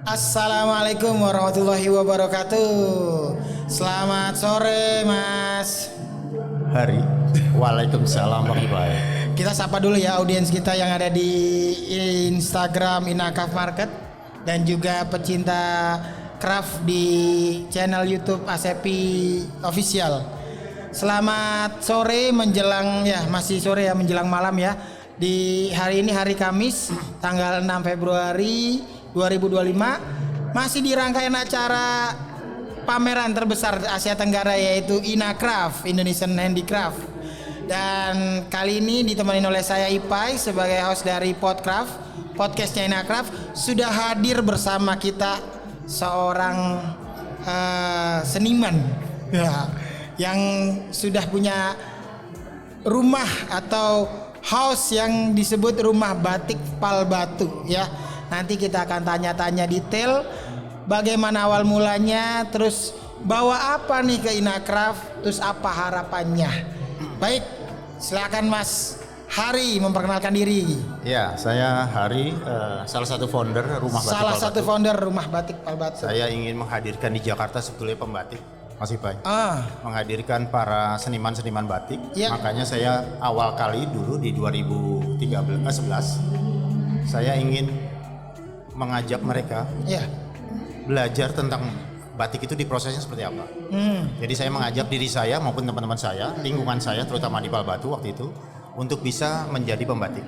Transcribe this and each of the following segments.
Assalamualaikum warahmatullahi wabarakatuh. Selamat sore Mas Hari. Waalaikumsalam warahmatullahi wabarakatuh. Kita sapa dulu ya audiens kita yang ada di Instagram Inakaf Market dan juga pecinta craft di channel YouTube Asepi Official. Selamat sore menjelang masih sore ya, menjelang malam ya. Di hari ini hari Kamis tanggal 6 Februari 2025 masih di rangkaian acara pameran terbesar Asia Tenggara yaitu Inacraft, Indonesian Handicraft. Dan kali ini ditemani oleh saya Ipai sebagai host dari podcastnya Inacraft. Sudah hadir bersama kita seorang seniman yang sudah punya rumah atau house yang disebut rumah batik Pal Batu ya. Nanti kita akan tanya-tanya detail bagaimana awal mulanya, terus bawa apa nih ke Inacraft, terus apa harapannya. Baik, silakan Mas Hari memperkenalkan diri. Ya, saya Hari, salah satu founder rumah batik. Salah satu founder rumah batik Pal Batu. Saya ingin menghadirkan di Jakarta sebetulnya pembatik, Mas Ipai. Menghadirkan para seniman-seniman batik. Ya. Makanya saya awal kali dulu di 2011 saya ingin mengajak mereka belajar tentang batik itu diprosesnya seperti apa. Jadi saya mengajak diri saya maupun teman-teman saya, lingkungan saya terutama di Pal Batu waktu itu untuk bisa menjadi pembatik.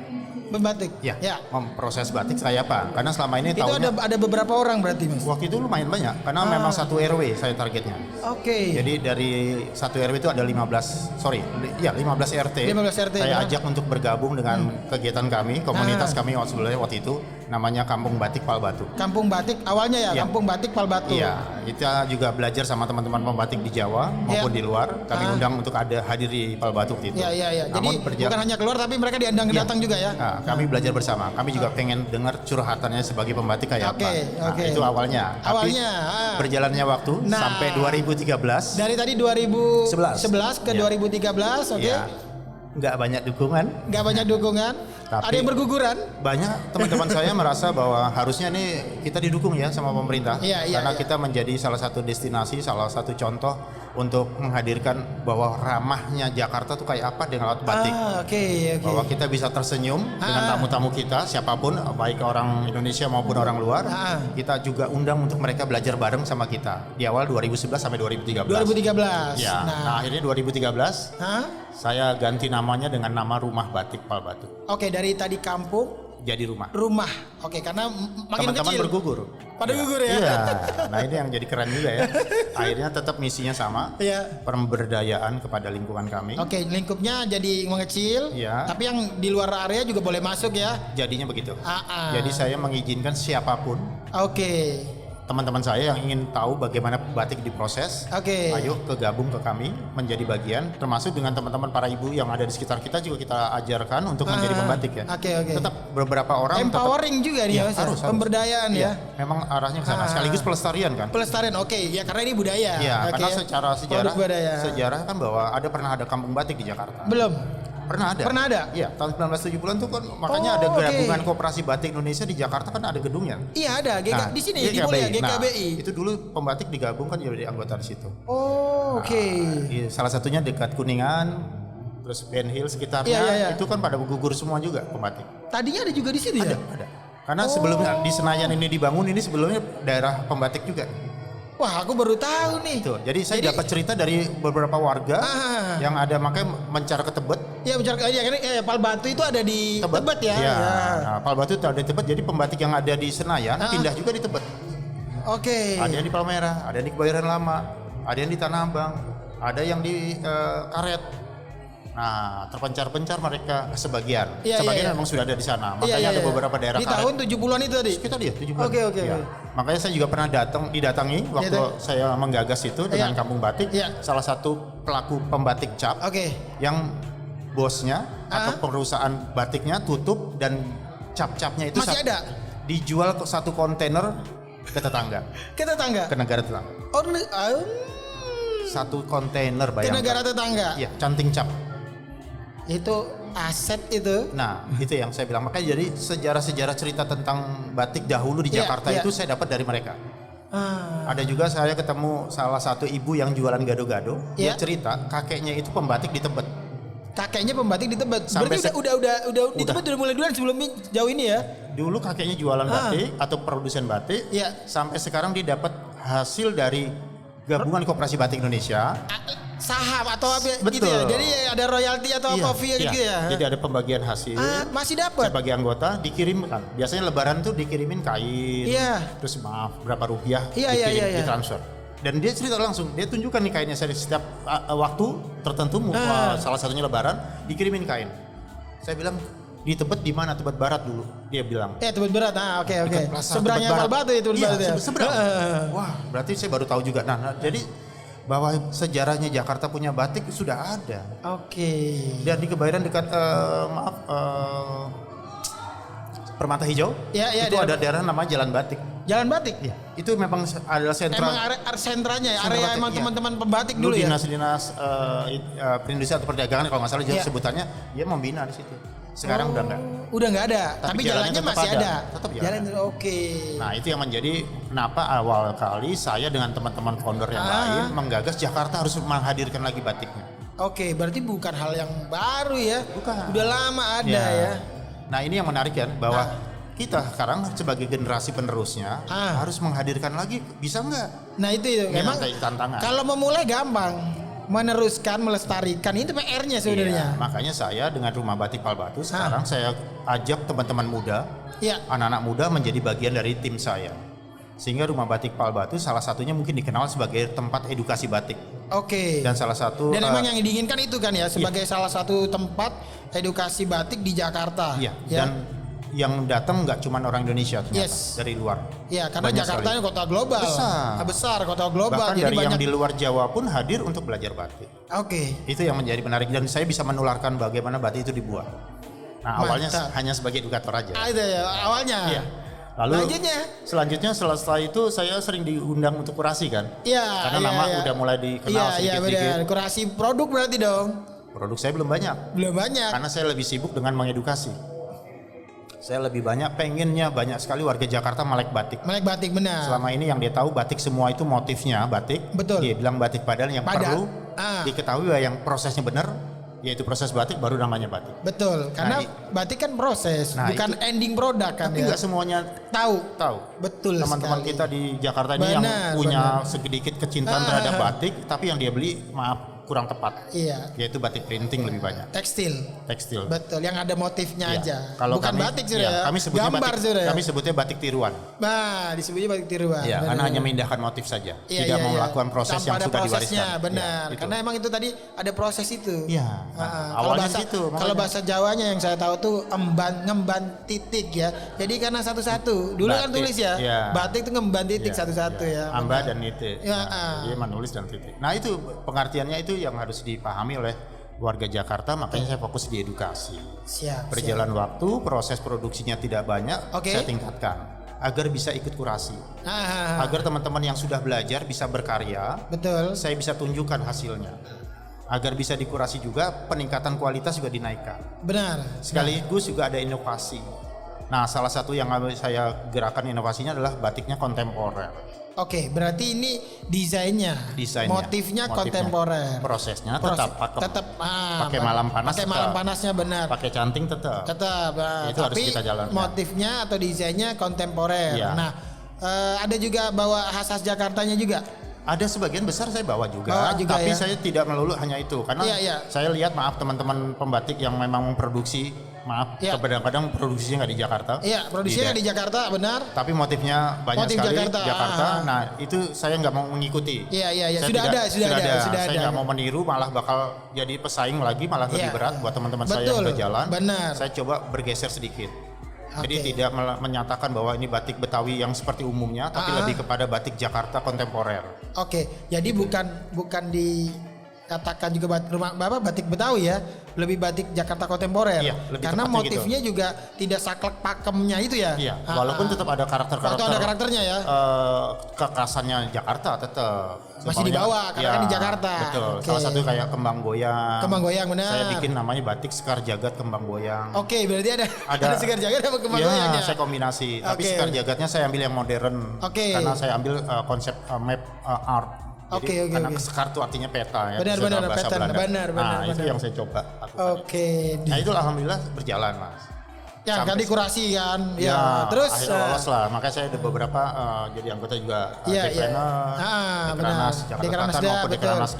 Pembatik? Ya. Memproses batik saya apa? Karena selama ini itu ada beberapa orang berarti Mas? Waktu itu lumayan banyak karena memang satu RW saya targetnya. Oke. Jadi dari satu RW itu ada 15 RT. 15 RT. Saya ajak untuk bergabung dengan kegiatan kami, komunitas kami waktu itu namanya Kampung Batik Pal Batu. Kampung Batik awalnya ya. Kampung Batik Pal Batu. Iya, kita juga belajar sama teman-teman pembatik di Jawa maupun di luar. Kami undang untuk hadir di Pal Batu itu. Iya. Jadi bukan hanya keluar tapi mereka diundang datang juga ya. Kami belajar bersama. Kami juga pengen dengar curhatannya sebagai pembatik kayak apa. Oke. Itu awalnya. Berjalannya waktu sampai 2013. Dari tadi 2011 ke 2013, oke. Ya. Nggak banyak dukungan. Tapi ada yang berguguran. Banyak teman-teman saya merasa bahwa harusnya nih kita didukung ya sama pemerintah. Karena kita menjadi salah satu destinasi, salah satu contoh untuk menghadirkan bahwa ramahnya Jakarta tuh kayak apa dengan alat batik. Oke. Bahwa kita bisa tersenyum dengan tamu-tamu kita siapapun, baik orang Indonesia maupun orang luar. Kita juga undang untuk mereka belajar bareng sama kita di awal 2011 sampai 2013. Ya. Nah akhirnya 2013 saya ganti namanya dengan nama Rumah Batik Pal Batu. Oke, dari tadi kampung jadi rumah. Oke, karena makin teman-teman kecil bergugur. Pada gugur ya. Iya. Nah ini yang jadi keren juga ya. Akhirnya tetap misinya sama. Pemberdayaan kepada lingkungan kami. Oke, lingkupnya jadi mengecil. Tapi yang di luar area juga boleh masuk ya. Jadinya begitu. Jadi saya mengizinkan siapapun. Oke. Teman-teman saya yang ingin tahu bagaimana batik diproses, ayo kegabung ke kami menjadi bagian, termasuk dengan teman-teman para ibu yang ada di sekitar kita juga kita ajarkan untuk menjadi pembatik ya. Tetap beberapa orang empowering juga nih ya, harus pemberdayaan ya. Memang arahnya ke sana, sekaligus pelestarian kan. Pelestarian, ya karena ini budaya. Karena secara sejarah kan bahwa pernah ada kampung batik di Jakarta. Belum. Pernah ada? Iya, tahun 1970-an tuh kan makanya ada gabungan Koperasi Batik Indonesia di Jakarta kan ada gedungnya. Iya ada, di sini di Mulia GKBI. Itu dulu pembatik digabung kan jadi anggota di situ. Salah satunya dekat Kuningan, terus Ben Hill sekitarnya itu kan pada gugur semua juga pembatik. Tadinya ada juga di situ ya? Ada. Karena sebelumnya di Senayan ini dibangun ini sebelumnya daerah pembatik juga. Wah, aku baru tahu nih. Jadi saya dapat cerita dari beberapa warga yang ada makanya mencar ke Tebet. Iya, karena Pal Batu itu ada di Tebet ya. Nah, Pal Batu itu ada di Tebet. Jadi pembatik yang ada di Senayan pindah juga di Tebet. Ada yang di Palmerah, ada yang di Kebayoran Lama, ada yang di Tanah Abang, ada yang di Karet. Nah, terpencar-pencar mereka sebagian. Sebagian memang sudah ada di sana. Makanya ada beberapa daerah di tahun 70-an itu tadi. Sekitar 70-an. Oke. Makanya saya juga pernah didatangi waktu saya menggagas itu dengan Kampung Batik. Salah satu pelaku pembatik cap. Yang bosnya atau perusahaan batiknya tutup dan cap-capnya itu masih ada. Dijual ke satu kontainer ke tetangga. Ke negara tetangga. Satu kontainer bayangkan. Ke negara tetangga. Iya, canting cap. Itu aset itu. Nah, itu yang saya bilang. Makanya jadi sejarah-sejarah cerita tentang batik dahulu di Jakarta itu saya dapat dari mereka. Ada juga saya ketemu salah satu ibu yang jualan gado-gado. Dia cerita kakeknya itu pembatik di Tebet. Kakeknya pembatik di Tebet. Sampai berarti udah di Tebet udah mulai duluan sebelum jauh ini ya. Dulu kakeknya jualan batik atau produsen batik. Sampai sekarang dia dapat hasil dari gabungan Koperasi Batik Indonesia. Saham atau apa gitu ya. Jadi ada royalti atau fee gitu ya. Jadi ada pembagian hasil. Masih dapat. Sebagai anggota dikirimkan. Biasanya lebaran tuh dikirimin kain. Terus maaf berapa rupiah ditransfer. Dan dia cerita langsung, dia tunjukkan nih kainnya saya setiap waktu tertentu, salah satunya lebaran dikirimin kain. Saya bilang di Tebet di mana? Tebet Barat dulu. Dia bilang. Tebet Barat. Oke. Seberangnya Kalbatu itu Tebet Barat ya. Seberang. Wah, berarti saya baru tahu juga. Nah, jadi bahwa sejarahnya Jakarta punya batik sudah ada. Dan di Kebayoran dekat Permata Hijau. Itu ada daerah namanya Jalan Batik. Jalan Batik? Iya. Itu memang adalah sentra. Emang sentranya ya, area batik, emang teman-teman pembatik dulu ya. Dinas perindustrian atau perdagangan kalau nggak salah sebutaannya, dia membina di situ. Sekarang udah enggak. Udah enggak ada, tapi jalannya masih ada. Tetap jalan. Nah, itu yang menjadi kenapa awal kali saya dengan teman-teman founder yang lain menggagas Jakarta harus menghadirkan lagi batiknya. Berarti bukan hal yang baru ya. Bukan. Udah lama ada ya. Nah, ini yang menarik kan bahwa kita sekarang sebagai generasi penerusnya harus menghadirkan lagi, bisa nggak? Nah itu memang tantangan. Kalau memulai gampang, meneruskan, melestarikan itu PR-nya sebenarnya. Makanya saya dengan Rumah Batik Palbatu sekarang saya ajak teman-teman muda, anak-anak muda menjadi bagian dari tim saya. Sehingga Rumah Batik Palbatu salah satunya mungkin dikenal sebagai tempat edukasi batik. Dan salah satu dan memang yang diinginkan itu kan ya sebagai salah satu tempat edukasi batik di Jakarta. Dan yang datang nggak cuma orang Indonesia ternyata dari luar. Karena Jakarta ini kota global. Besar kota global. Bahkan jadi dari yang di luar Jawa pun hadir untuk belajar batik. Itu yang menjadi menarik dan saya bisa menularkan bagaimana batik itu dibuat. Nah, awalnya hanya sebagai edukator aja. Itu ya awalnya. Lalu selanjutnya setelah itu saya sering diundang untuk kurasi kan. Karena nama udah mulai dikenal sedikit-sedikit. Kurasi produk berarti dong. Produk saya belum banyak. Karena saya lebih sibuk dengan mengedukasi. Saya lebih banyak banyak sekali warga Jakarta melek batik. Benar. Selama ini yang dia tahu batik semua itu motifnya batik. Betul. Dia bilang batik padahal yang perlu diketahui bahwa yang prosesnya benar yaitu proses batik baru namanya batik. Betul. Karena batik kan proses, bukan ending produk kan. Tapi nggak semuanya tahu. Betul. Teman-teman kita di Jakarta ini yang punya sedikit kecintaan terhadap batik, tapi yang dia beli kurang tepat. Yaitu batik printing lebih banyak. Tekstil. Betul, yang ada motifnya aja. Kalau bukan batik sudah. Kami sebutnya gambar batik. Kami sebutnya batik tiruan. Nah, disebutnya batik tiruan. Karena hanya memindahkan motif saja. Tidak mau melakukan proses yang sudah diwariskan. Benar. Karena emang itu tadi ada proses itu. Awalnya situ. Kalau bahasa Jawanya yang saya tahu tuh ngemban titik ya. Jadi karena satu-satu. Dulu batik, kan tulis ya. Batik itu ngemban titik satu-satu ya. Amba dan titik. Dia menulis dan titik. Nah, itu pengertiannya itu yang harus dipahami oleh warga Jakarta, makanya saya fokus di edukasi. Berjalan waktu, proses produksinya tidak banyak, saya tingkatkan agar bisa ikut kurasi. Agar teman-teman yang sudah belajar bisa berkarya. Betul. Saya bisa tunjukkan hasilnya. Agar bisa dikurasi juga, peningkatan kualitas juga dinaikkan. Benar. Sekaligus juga ada inovasi. Nah, salah satu yang saya gerakan inovasinya adalah batiknya kontemporer. Berarti ini desainnya. Motifnya kontemporer. Prosesnya tetap pakai malam panas. Pakai malam panasnya benar. Pakai canting tetap. Itu harus kita jalankan. Motifnya atau desainnya kontemporer. Nah, ada juga bawa khas Jakartanya juga. Ada sebagian besar saya bawa juga tapi saya tidak melulu hanya itu karena saya lihat teman-teman pembatik yang memang memproduksi kadang-kadang produksinya nggak di Jakarta. Produksinya nggak di Jakarta, benar. Tapi motifnya banyak sekali Jakarta. Nah, itu saya nggak mau mengikuti. Sudah ada. Saya nggak mau meniru, malah bakal jadi pesaing lagi, malah lebih berat buat teman-teman saya yang berjalan. Benar. Saya coba bergeser sedikit. Jadi tidak menyatakan bahwa ini batik Betawi yang seperti umumnya, tapi lebih kepada batik Jakarta kontemporer. Jadi bukan di katakan juga rumah batik Betawi ya, lebih batik Jakarta kontemporer. Iya, karena motifnya gitu. Juga tidak saklek pakemnya itu ya. Iya, walaupun tetap ada karakter-karakter. Itu ada karakternya ya. Kekerasannya Jakarta tetap masih dibawa karena kan di Jakarta. Betul. Okay. Salah satu kayak kembang goyang. Kembang goyang benar. Saya bikin namanya batik Sekar Jagat Kembang Goyang. Oke, berarti ada Sekar Jagat sama kembang goyangnya. Saya kombinasi. Tapi Sekar Jagatnya saya ambil yang modern. Karena saya ambil konsep map art. Jadi karena sekar itu artinya peta ya. Benar, bahasa peta. Belanda. Benar. Itu yang saya coba lakukan. Nah itu alhamdulillah berjalan Mas. Ya kan dikurasi kan. Ya, terus akhirnya lolos lah. Makanya saya ada beberapa jadi anggota juga Dekranas Jakarta Selatan maupun Dekranas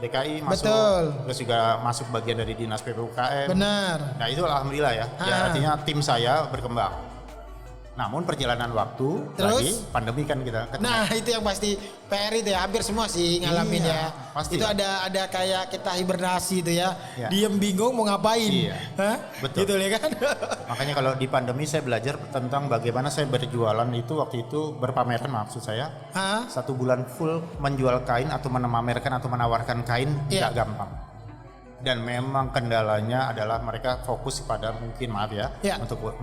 DKI masuk. Betul. Terus juga masuk bagian dari Dinas PPUKM. Benar. Nah itu alhamdulillah ya. Ya artinya tim saya berkembang. Namun perjalanan waktu lagi pandemi kan kita ketemu. Nah itu yang pasti PR itu ya, hampir semua sih ngalamin ya. Pasti itu ada kayak kita hibernasi itu ya. Diem bingung mau ngapain. Betul. Gitu ya kan. Makanya kalau di pandemi saya belajar tentang bagaimana saya berjualan itu waktu itu berpameran maksud saya. 1 bulan full menjual kain atau memamerkan atau menawarkan kain tidak gampang. Dan memang kendalanya adalah mereka fokus pada mungkin untuk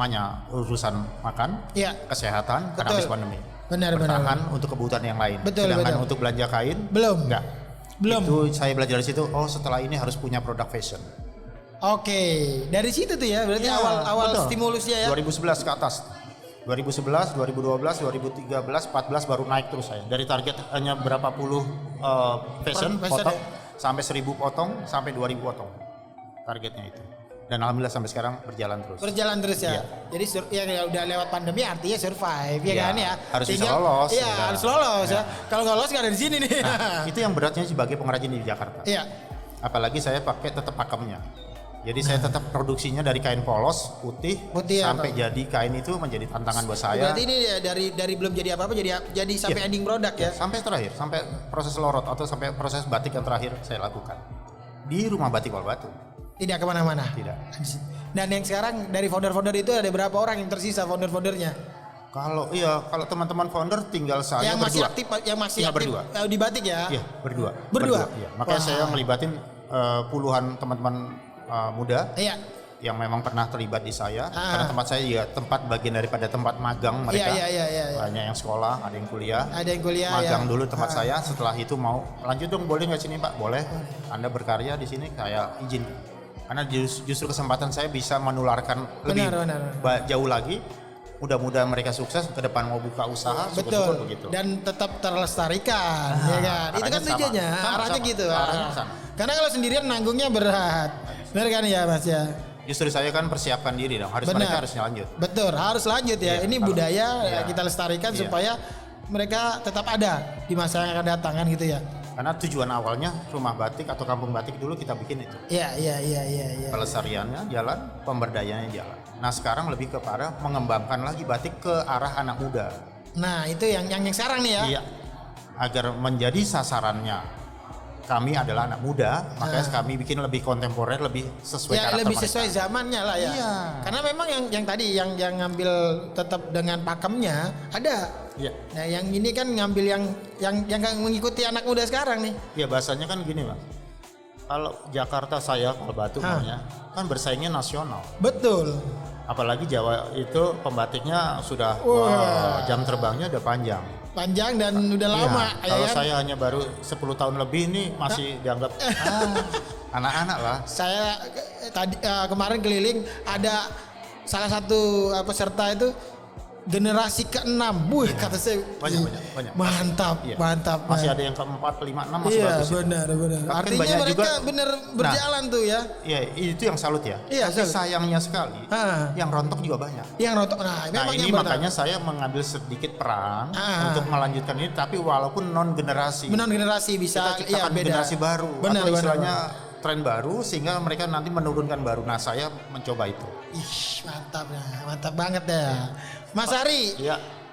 urusan makan, kesehatan karena habis pandemi. Bertahan untuk kebutuhan yang lain. Sedangkan untuk belanja kain belum. Itu saya belajar dari situ. Setelah ini harus punya produk fashion. Dari situ tuh ya. Berarti awal stimulusnya ya. 2011 ke atas. 2011, 2012, 2013, 14 baru naik terus saya. Dari target hanya berapa puluh fashion potong sampai 1000 potong sampai 2000 potong. Targetnya itu. Dan alhamdulillah sampai sekarang berjalan terus ya. Jadi ya udah lewat pandemi artinya survive kan ya. Harus bisa lolos. Iya, harus lolos ya. Kalau nggak lolos nggak ada di sini nih. Nah, itu yang beratnya sebagai pengrajin di Jakarta. Iya. Apalagi saya pakai tetap pakemnya. Jadi saya tetap produksinya dari kain polos putih sampai jadi kain itu menjadi tantangan buat saya. Berarti ini dari belum jadi apa-apa jadi sampai ending produk ya. Sampai terakhir, sampai proses lorot atau sampai proses batik yang terakhir saya lakukan di rumah batik Walbatu. Tidak kemana-mana. Tidak. Dan yang sekarang dari founder-founder itu ada berapa orang yang tersisa founder-foundernya? Kalau teman-teman founder tinggal saya yang masih aktif, berdua. Di batik ya? Iya, berdua. Iya. Makanya saya ngelibatin puluhan teman-teman muda yang memang pernah terlibat di saya karena tempat saya juga tempat bagian daripada tempat magang mereka. Banyak yang sekolah, ada yang kuliah. Magang dulu tempat saya, setelah itu mau lanjut dong, boleh nggak sini Pak? Boleh. Anda berkarya di sini, saya izin. Karena justru kesempatan saya bisa menularkan lebih jauh lagi. Mudah-mudahan mereka sukses ke depan mau buka usaha. Betul. Begitu. Dan tetap terlestarikan, ya kan? Itu kan tujuannya, arahnya gitu. Karena kalau sendirian nanggungnya berat. Benar kan ya Mas ya? Justru saya kan persiapkan diri dong. Mereka harus lanjut. Betul, harus lanjut ya. Ini budaya kita lestarikan supaya mereka tetap ada di masa yang akan datang kan gitu ya. Karena tujuan awalnya rumah batik atau kampung batik dulu kita bikin itu. Iya. Pelestariannya jalan, pemberdayaannya jalan. Nah sekarang lebih kepada mengembangkan lagi batik ke arah anak muda. Nah itu yang sekarang nih ya. Iya. Agar menjadi sasarannya kami adalah anak muda, makanya kami bikin lebih kontemporer, lebih sesuai karakter lebih sesuai mereka. Zamannya lah ya. Iya. Karena memang yang tadi yang ngambil tetap dengan pakemnya ada. Iya. Nah yang ini kan ngambil yang mengikuti anak muda sekarang nih. Iya bahasanya kan gini Mas. Kalau Jakarta saya Walbatu namanya kan bersaingnya nasional. Betul. Apalagi Jawa itu pembatiknya sudah jam terbangnya udah panjang dan udah lama. Kalau saya hanya baru 10 tahun lebih ini masih dianggap anak-anak lah. Saya tadi kemarin keliling ada salah satu peserta itu generasi ke-6. Kata saya banyak. Mantap. Masih ada yang ke-4, 5, 6 masih bagus. Benar. Artinya banyak mereka juga, benar berjalan tuh ya. Iya, itu yang salut ya. Iya, tapi sayangnya sekali yang rontok juga banyak. Ini makanya saya mengambil sedikit peran untuk melanjutkan ini, tapi walaupun non generasi bisa kita ciptakan generasi baru. Benar, atau istilahnya tren baru sehingga mereka nanti menurunkan baru. Nah, saya mencoba itu. Mantap banget ya. Mas Ari,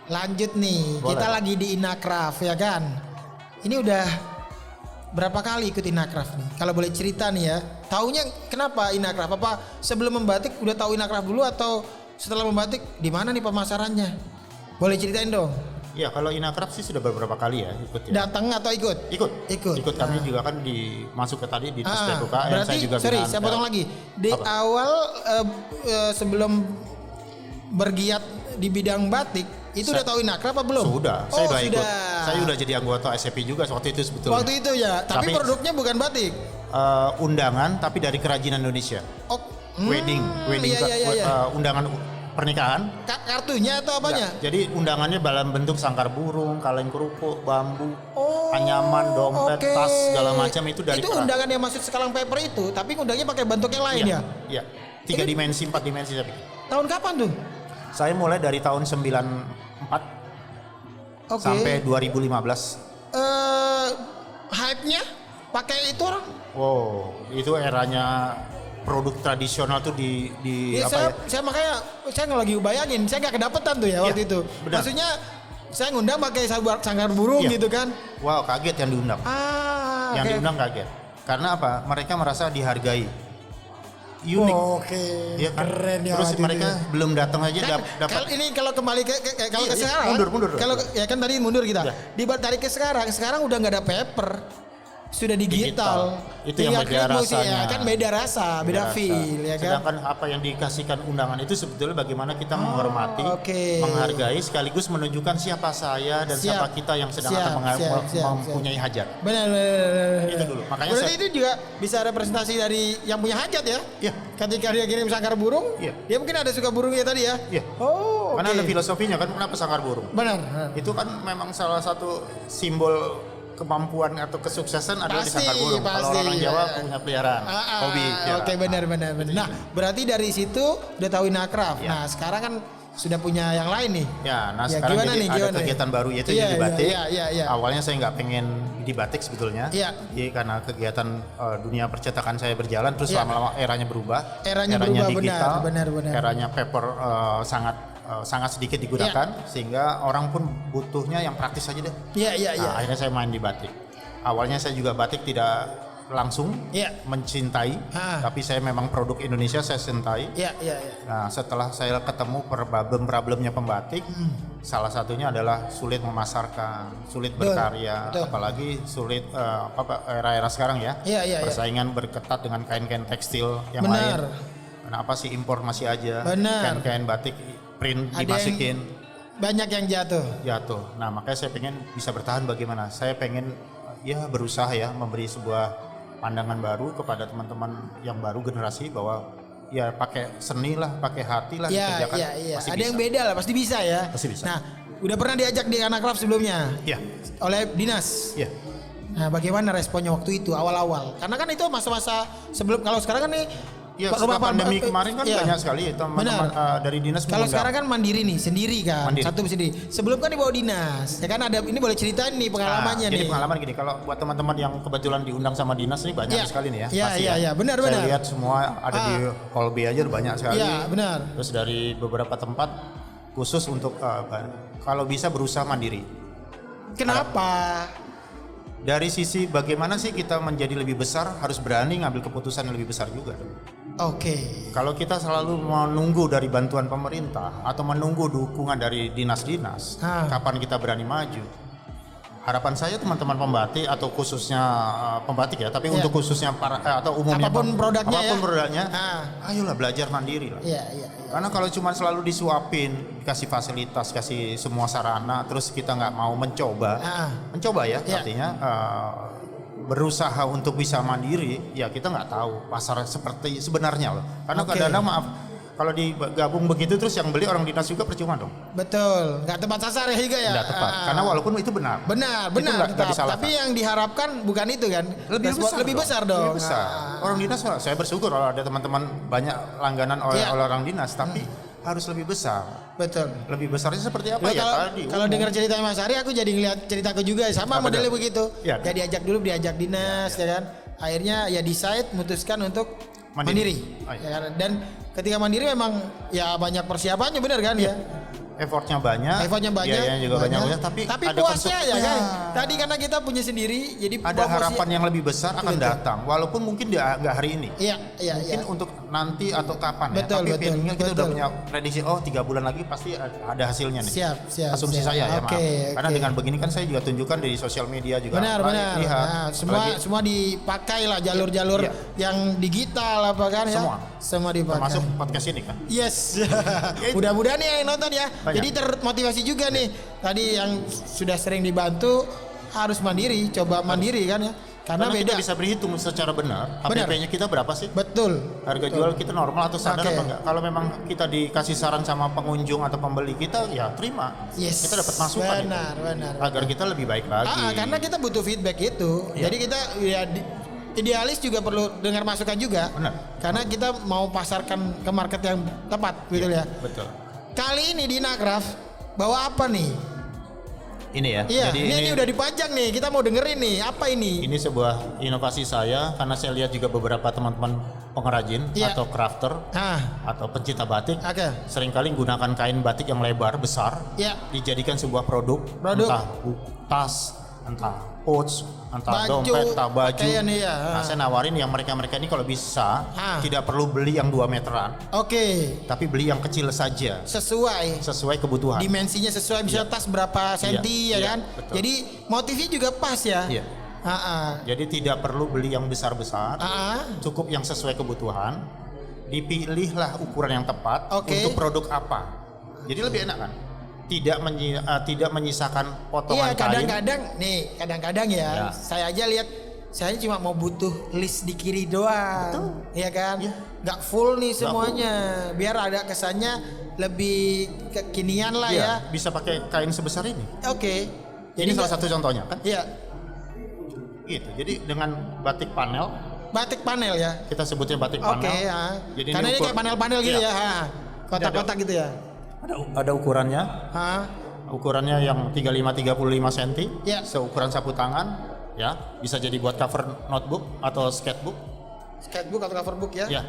lanjut nih. Boleh. Kita lagi di Inacraft ya kan. Ini udah berapa kali ikut Inacraft nih? Kalau boleh cerita nih ya. Taunya kenapa Inacraft? Apa sebelum membatik udah tahu Inacraft dulu atau setelah membatik di mana nih pemasarannya? Boleh ceritain dong. Iya, kalau Inakraf sih sudah beberapa kali ya ikut ya. Datang atau ikut? Ikut kami juga kan masuk ke tadi di tes PKKM. Berarti, saya juga saya potong lagi. Di awal sebelum bergiat di bidang batik, itu udah tahu Inakraf apa belum? Sudah, saya udah ikut. Saya udah jadi anggota SFP juga waktu itu sebetulnya. Waktu itu ya, tapi produknya bukan batik. Undangan tapi dari kerajinan Indonesia. Wedding, undangan pernikahan. Kartunya atau apanya? Ya, jadi undangannya dalam bentuk sangkar burung, kaleng kerupuk, bambu, anyaman, dompet, tas, segala macam itu dari. Itu undangan yang masuk sekalang paper itu, tapi undangnya pakai bentuk yang lain ya? Iya. 3 dimensi, 4 dimensi tapi. Tahun kapan tuh? Saya mulai dari tahun 94 sampai 2015. Hype-nya pakai itu orang? Itu eranya produk tradisional tuh di ya, saya makanya saya nggak lagi bayangin, saya nggak kedapetan tuh ya waktu itu. Benar. Maksudnya saya ngundang pakai sangkar burung gitu kan? Wow, kaget yang diundang. Diundang kaget. Karena apa? Mereka merasa dihargai. Unik. Ya, kan? Keren ya. Terus mereka belum datang aja dapat. Ini kalau kembali ke sekarang. Mundur. Kalau ya kan tadi mundur kita. Tarik ke sekarang udah nggak ada paper. Sudah digital. Itu yang beda rasanya. Ya, kan beda rasa, beda feel ya kan. Sedangkan apa yang dikasihkan undangan itu sebetulnya bagaimana kita menghormati, menghargai sekaligus menunjukkan siapa saya dan siapa kita yang sedang mempunyai hajat. Benar. Itu dulu. Makanya berarti itu juga bisa representasi dari yang punya hajat ya? Iya. Ketika dia kirim sangkar burung, dia mungkin ada suka burungnya tadi ya? Iya. Karena ada filosofinya kan, kenapa sangkar burung? Benar. Itu kan memang salah satu simbol kemampuan atau kesuksesan adalah di sangkar burung. Kalau orang Jawa punya peliharaan, hobi. Oke, benar. Nah, berarti dari situ udah tahu Inakraf. Nah, sekarang kan sudah punya yang lain nih. Sekarang ada kegiatan baru yaitu di batik. Awalnya saya nggak pengen di batik sebetulnya. Jadi karena kegiatan dunia percetakan saya berjalan, terus lama-lama eranya berubah. Eranya digital, benar. Eranya paper sangat sedikit digunakan sehingga orang pun butuhnya yang praktis aja deh. Akhirnya saya main di batik. Awalnya saya juga batik tidak langsung mencintai, tapi saya memang produk Indonesia saya cintai. Nah, setelah saya ketemu problemnya pembatik, salah satunya adalah sulit memasarkan, sulit berkarya, apalagi sulit era-era sekarang ya. Persaingan berketat dengan kain-kain tekstil yang lain. Kenapa sih impor masih aja? Kain-kain batik print dimasukin, banyak yang jatuh. Nah, makanya saya pengen bisa bertahan bagaimana. Saya pengen berusaha memberi sebuah pandangan baru kepada teman-teman yang baru generasi bahwa pakai seni lah, pakai hati lah dikerjakan. Pasti ada bisa. yang beda lah, pasti bisa ya. Pasti bisa. Nah, udah pernah diajak di Inakraf sebelumnya? Oleh dinas. Nah, bagaimana responnya waktu itu awal-awal? Karena kan itu masa-masa sebelum, kalau sekarang kan nih setelah pandemi kemarin kan banyak sekali teman-teman dari dinas. Kalau sekarang kan mandiri nih, sendiri kan, satu sendiri. Sebelum kan dibawa dinas, ya kan ada. Ini boleh ceritain nih pengalamannya nih. Pengalaman gini, kalau buat teman-teman yang kebetulan diundang sama dinas nih banyak sekali nih ya. Iya, benar. Saya lihat semua ada di Hall B aja banyak sekali. Iya, benar. Terus dari beberapa tempat khusus untuk kalau bisa berusaha mandiri. Kenapa? Dari sisi bagaimana sih kita menjadi lebih besar, harus berani ngambil keputusan yang lebih besar juga. Kalau kita selalu menunggu dari bantuan pemerintah atau menunggu dukungan dari dinas-dinas, kapan kita berani maju? Harapan saya teman-teman pembatik atau khususnya pembatik ya, tapi untuk khususnya atau umumnya apapun produknya, ayolah belajar mandiri lah. Karena kalau cuma selalu disuapin, kasih fasilitas, kasih semua sarana, terus kita nggak mau mencoba ya, artinya berusaha untuk bisa mandiri, ya kita nggak tahu pasar seperti sebenarnya loh. Karena kadang-kadang maaf, kalau digabung begitu terus yang beli orang dinas juga percuma dong. Betul, nggak tepat sasar ya juga ya. Nggak tepat, karena walaupun itu benar. Benar, tapi yang diharapkan bukan itu kan. Lebih besar dong. Lebih besar. Orang dinas, saya bersyukur kalau ada teman-teman banyak langganan oleh orang dinas, tapi harus lebih besar. Betul. Lebih besarnya seperti apa tadi? Kalau dengar cerita Mas Ari, aku jadi ngeliat ceritaku juga sama modelnya begitu. Ya diajak dinas ya kan. Akhirnya ya decide memutuskan untuk mandiri. Ya kan? Dan ketika mandiri memang ya banyak persiapannya, benar kan ya? Effortnya banyak, biayanya juga banyak, tapi ada puasnya ya kan. Tadi karena kita punya sendiri, jadi ada harapan yang lebih besar akan datang, walaupun mungkin nggak hari ini. Iya. Mungkin untuk nanti atau kapan betul, ya. Tapi betul, feelingnya kita betul. udah punya prediksi 3 bulan lagi pasti ada hasilnya nih. Siap. Asumsi saya ya, maaf. Oke. Karena dengan begini kan saya juga tunjukkan di sosial media juga. Benar. Lihat. Nah, semua dipakai lah jalur-jalur yang digital apa kan ya. Semua dipakai. Termasuk podcast ini kan. Yes. Mudah-mudahan nih yang nonton ya. Banyak. Jadi termotivasi juga nih. Tadi yang sudah sering dibantu harus mandiri, coba mandiri kan ya. Karena beda. Kita bisa berhitung secara benar. HPP-nya kita berapa sih? Betul. Harga jual kita normal atau sadar apa enggak? Kalau memang kita dikasih saran sama pengunjung atau pembeli kita, ya terima. Yes. Kita dapat masukan benar. agar kita lebih baik lagi. Karena kita butuh feedback itu. Jadi kita ya idealis juga perlu dengar masukan juga. Benar. Karena kita mau pasarkan ke market yang tepat gitu ya. Betul. Kali ini di Inakraf bawa apa nih? Ini ya. Iya, Jadi ini udah dipajang nih. Kita mau dengerin nih. Apa ini? Ini sebuah inovasi saya karena saya lihat juga beberapa teman-teman pengrajin atau crafter atau pencinta batik seringkali menggunakan kain batik yang lebar besar dijadikan sebuah produk. Entah tas, entah pouch, entah dompet, entah baju. Nah, saya nawarin yang mereka-mereka ini kalau bisa tidak perlu beli yang 2 meteran. Tapi beli yang kecil saja. Sesuai kebutuhan. Dimensinya sesuai, bisa tas berapa senti ya kan? Betul. Jadi motifnya juga pas ya. Jadi tidak perlu beli yang besar-besar. Cukup yang sesuai kebutuhan. Dipilihlah ukuran yang tepat untuk produk apa. Jadi lebih enak kan? Tidak menyisakan potongan kain. Kadang-kadang ya. Saya aja lihat, saya cuma mau butuh list di kiri doang, ya kan? Nggak full nih semuanya, biar ada kesannya lebih kekinian lah ya. Bisa pakai kain sebesar ini. Ini salah satu contohnya kan? Iya. Gitu. Jadi dengan batik panel ya. Kita sebutnya batik panel. Jadi karena ini kayak panel-panel gitu ya. Kotak-kotak gitu ya. Ada ukurannya. Ukurannya yang 35-35 cm. Seukuran sapu tangan. Ya, bisa jadi buat cover notebook atau sketchbook atau cover book ya.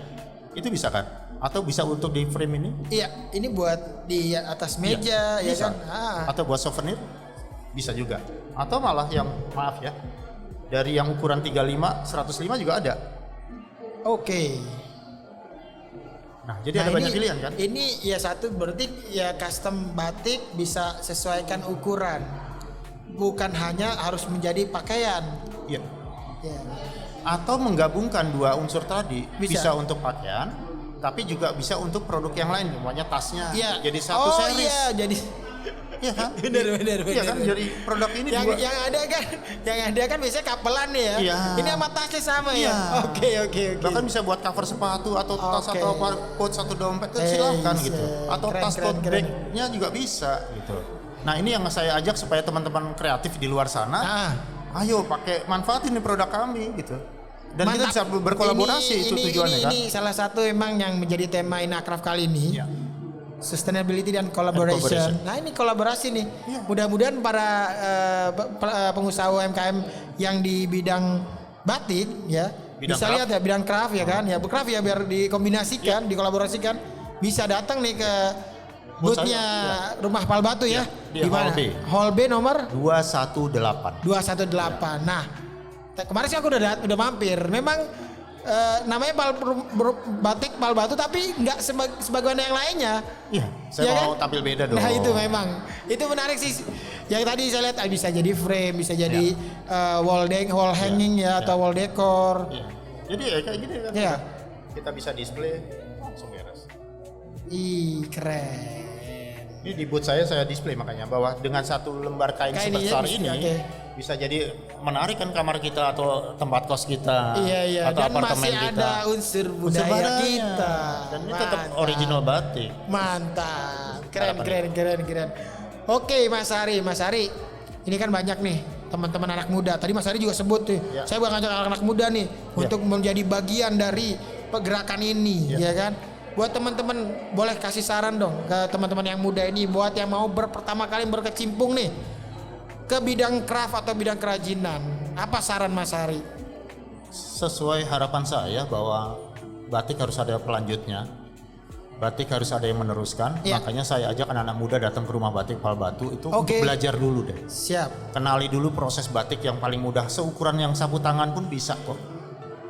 Itu bisa kan? Atau bisa untuk di frame ini? Iya, ini buat di atas meja ya kan. Atau buat souvenir? Bisa juga. Atau malah yang maaf ya. Dari yang ukuran 35, 105 juga ada. Nah, jadi ada banyak pilihan kan? Ini ya satu berarti ya custom batik bisa sesuaikan ukuran. Bukan hanya harus menjadi pakaian. Iya. Atau menggabungkan dua unsur tadi. Bisa untuk pakaian, tapi juga bisa untuk produk yang lain, semuanya tasnya. Jadi satu series. Iya kan? Benar. Iya kan, jadi produk ini yang ada kan biasanya kapelan ya. Ini sama tasnya sama ya. Oke. Bahkan bisa buat cover sepatu atau tas atau pouch satu dompet silakan gitu. Atau tas tote bag-nya juga bisa gitu. Nah, ini yang saya ajak supaya teman-teman kreatif di luar sana, ayo manfaatin nih produk kami gitu. Dan kita bisa berkolaborasi, itu tujuannya kan. Ini salah satu emang yang menjadi tema Inakraf kali ini. Sustainability dan collaboration. Nah, ini kolaborasi nih. Mudah-mudahan para pengusaha UMKM yang di bidang batik ya bisa lihat ya, bidang craft ya kan. Ya, craft ya biar dikombinasikan, dikolaborasikan, bisa datang nih ke booth-nya Rumah Pal Batu ya. Di mana? Hall B nomor 218. Nah, kemarin sih aku udah mampir. Memang namanya batik Pal Batu tapi nggak sebagaimana yang lainnya. Saya mau tampil beda dong. Nah, itu memang itu menarik sih. Yang tadi saya lihat bisa jadi frame, bisa jadi wall hanging atau wall decor. Jadi kayak gini kan. Kita bisa display langsung beres. Keren. Ini di booth saya display makanya bahwa dengan satu lembar kain sebesar ini bisa jadi menarik kan kamar kita atau tempat kos kita atau dan apartemen masih kita. ada unsur budaya kita. Dan ini tetap original batik. Mantap. Keren. Oke, Mas Hari. Ini kan banyak nih teman-teman anak muda. Tadi Mas Hari juga sebut tuh. Saya bakal ngajak anak-anak muda nih untuk menjadi bagian dari pergerakan ini, ya kan? Buat teman-teman boleh kasih saran dong ke teman-teman yang muda ini buat yang mau pertama kali berkecimpung nih ke bidang craft atau bidang kerajinan. Apa saran Mas Hari? Sesuai harapan saya bahwa batik harus ada pelanjutnya. Batik harus ada yang meneruskan. Makanya saya ajak anak-anak muda datang ke Rumah Batik Pal Batu itu untuk belajar dulu deh. Siap. Kenali dulu proses batik yang paling mudah. Seukuran yang sapu tangan pun bisa kok.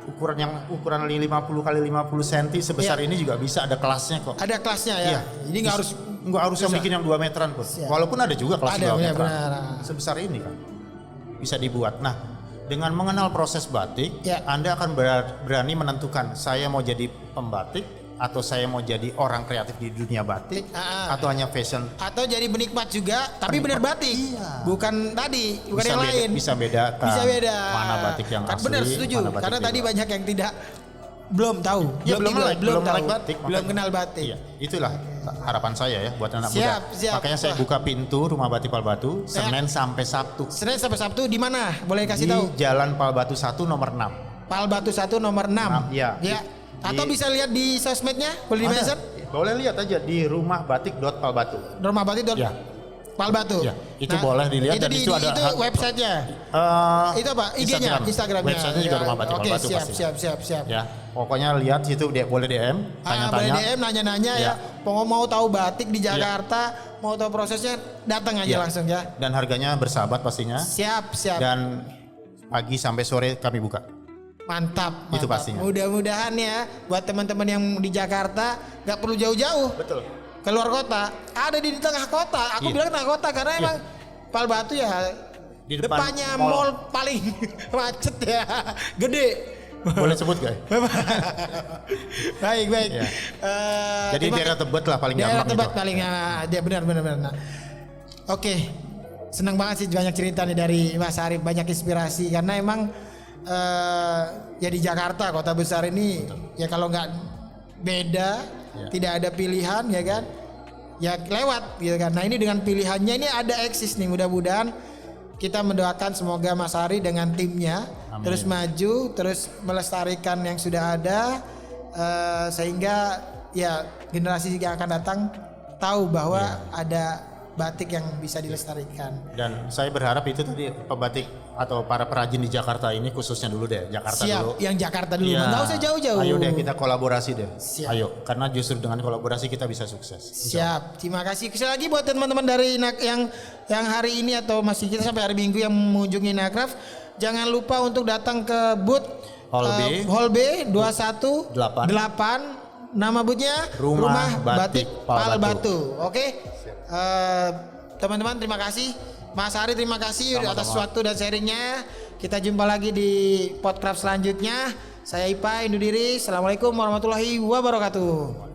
ukuran 50 kali 50 cm sebesar ini juga bisa, ada kelasnya kok. Ada kelasnya ya. Iya. Jadi nggak harus yang bikin yang 2 meteran pun. Walaupun ada juga kelas 2 meteran. Sebesar ini kan bisa dibuat. Nah, dengan mengenal proses batik, Anda akan berani menentukan saya mau jadi pembatik atau saya mau jadi orang kreatif di dunia batik atau hanya fashion atau jadi penikmat juga tapi benar batik. Bukan bukan yang lain. Bisa beda mana batik yang asli. Benar, setuju. Karena tadi banyak yang belum tahu. Belum batik. Belum kenal batik. Iya, itulah harapan saya ya buat anak muda. Makanya saya buka pintu Rumah Batik Palbatu Senin sampai Sabtu. Senin sampai Sabtu di mana? Boleh kasih tahu? Di Jalan Palbatu 1 nomor 6. Palbatu 1 nomor 6. Iya. Atau bisa lihat di sosmednya, boleh di-mention? Boleh lihat aja di rumahbatik.palbatu. Palbatu. Ya, itu boleh dilihat dan itu ada itu websitenya. Itu apa? IG-nya, Instagramnya. Websitenya juga Rumah Batik Palbatu pasti. Siap. Ya, pokoknya lihat situ boleh DM, tanya-tanya. Boleh DM, nanya-nanya ya. Mau tahu batik di Jakarta, mau tahu prosesnya, datang aja langsung ya. Dan harganya bersahabat pastinya. Siap. Dan pagi sampai sore kami buka. Mantap. Itu pastinya. Mudah-mudahan ya buat teman-teman yang di Jakarta nggak perlu jauh-jauh. Betul. Keluar kota, ada di tengah kota. Aku bilang tengah kota karena emang Palbatu ya di depannya mall paling macet ya, gede. Boleh sebut gak? Baik. Ya. Jadi daerah Tebet lah paling gampang. Daerah Tebet paling dia benar. Nah, oke, senang banget sih banyak cerita nih dari Mas Arif, banyak inspirasi karena emang ya di Jakarta kota besar ini ya kalau nggak beda tidak ada pilihan ya kan ya lewat gitu kan. Nah ini dengan pilihannya ini ada eksis nih, mudah-mudahan kita mendoakan semoga Mas Ari dengan timnya terus maju, terus melestarikan yang sudah ada sehingga ya generasi yang akan datang tahu bahwa ada batik yang bisa dilestarikan. Dan saya berharap itu tadi pembatik atau para perajin di Jakarta ini khususnya dulu deh, Jakarta dulu. Yang Jakarta dulu, nggak usah jauh-jauh. Ayo deh kita kolaborasi deh. Ayo, karena justru dengan kolaborasi kita bisa sukses. Siap, terima kasih. Sekali lagi buat teman-teman dari yang hari ini atau masih kita sampai hari Minggu yang mengunjungi Inacraft, jangan lupa untuk datang ke booth Hall B 218. Nama boothnya Rumah Batik Palbatu. Oke. Teman-teman terima kasih. Mas Ari terima kasih atas waktu dan sharingnya. Kita jumpa lagi di podcast selanjutnya. Saya Ipa undur diri. Assalamualaikum warahmatullahi wabarakatuh.